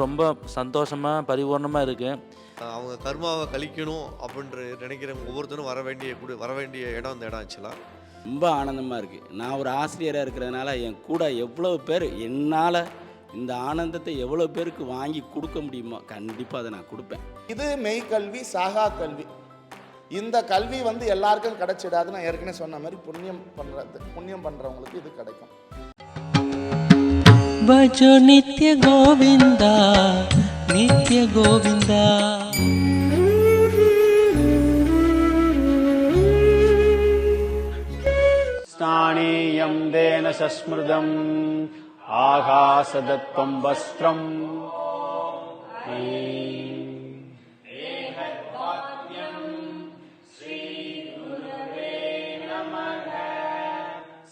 ரொம்ப சந்தோஷமாக பரிபூர்ணமாக இருக்குது. அவங்க கர்மாவை கழிக்கணும் அப்படின்ற நினைக்கிறவங்க ஒவ்வொருத்தரும் வர வேண்டிய இடம் அந்த இடம் ஆக்சுவலாக ரொம்ப ஆனந்தமாக இருக்குது. நான் ஒரு ஆசிரியராக இருக்கிறதுனால என் கூட எவ்வளோ பேர் என்னால் இந்த ஆனந்தத்தை எவ்வளோ பேருக்கு வாங்கி கொடுக்க முடியுமோ கண்டிப்பாக அதை நான் கொடுப்பேன். இது மெய்கல்வி, சாகா கல்வி. இந்த கல்வி எல்லாருக்கும் கிடைச்சிடாது. நான் ஏற்கனவே சொன்ன மாதிரி புண்ணியம் பண்ணுறவங்களுக்கு இது கிடைக்கும். பஜோ நித்ய கோவிந்தா நித்ய கோவிந்தா. ஸ்நானீயம் தேன சஸ்மிருதம் ஆகாசதத்வம் வஸ்திரம்.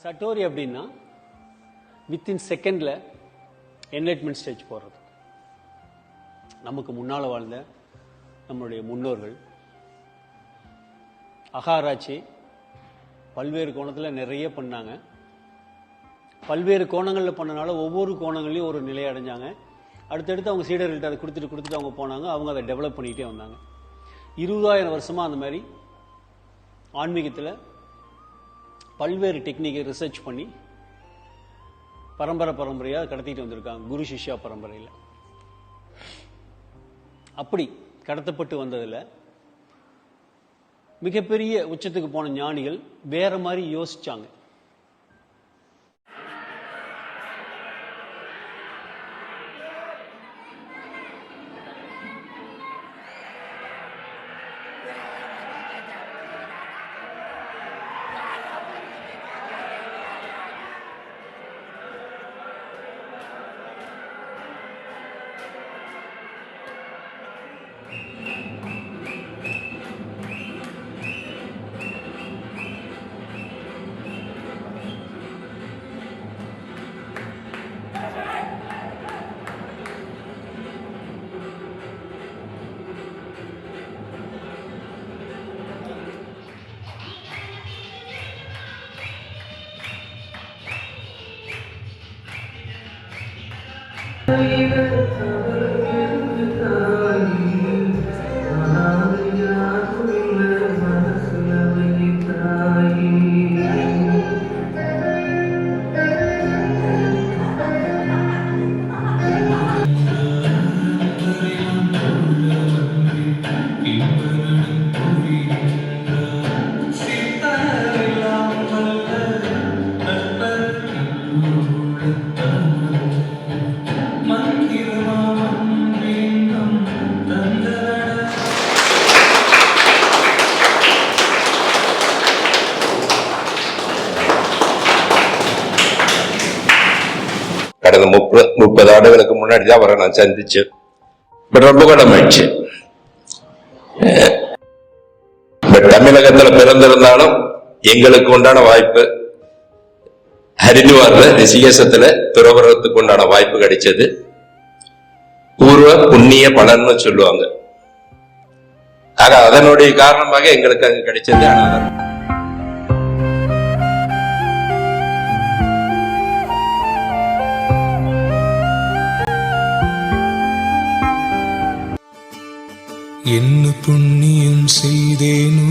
சட்டோரி அப்படின்னா வித்தின் செகண்ட்ல என்லைட்மெண்ட் ஸ்டேஜ் போகிறது. நமக்கு முன்னால் வாழ்ந்த நம்மளுடைய முன்னோர்கள் அகாராய்ச்சி பல்வேறு கோணத்தில் நிறைய பண்ணாங்க. பல்வேறு கோணங்களில் பண்ணனால ஒவ்வொரு கோணங்களையும் ஒரு நிலையை அடைஞ்சாங்க. அடுத்தடுத்து அவங்க சீடர்கள்ட்ட அதை கொடுத்துட்டு அவங்க போனாங்க. அவங்க அதை டெவலப் பண்ணிகிட்டே வந்தாங்க. 20,000 வருஷமாக அந்த மாதிரி ஆன்மீகத்தில் பல்வேறு டெக்னிக்கை ரிசர்ச் பண்ணி பரம்பரையாக கடத்திட்டு வந்திருக்காங்க. குரு சிஷ்யா பரம்பரையில் அப்படி கடத்தப்பட்டு வந்ததில் மிகப்பெரிய உச்சத்துக்கு போன ஞானிகள் வேற மாதிரி யோசிச்சாங்க. கடந்த 30 ஆண்டுகளுக்கு முன்னாடி தான் அவரை நான் சந்திச்சு ரொம்ப கடமாயிடுச்சு. தமிழகத்துல பிறந்திருந்தாலும் எங்களுக்கு உண்டான வாய்ப்பு ஹரித்வார்ல ரிஷிகேசத்துல துறவரத்துக்கு உண்டான வாய்ப்பு கிடைச்சது. பூர்வ புண்ணிய பலன்னு சொல்லுவாங்க. ஆக அதனுடைய காரணமாக எங்களுக்கு அங்க கிடைச்சது. ஆனால் என்ன புண்ணியம் செய்தேனோ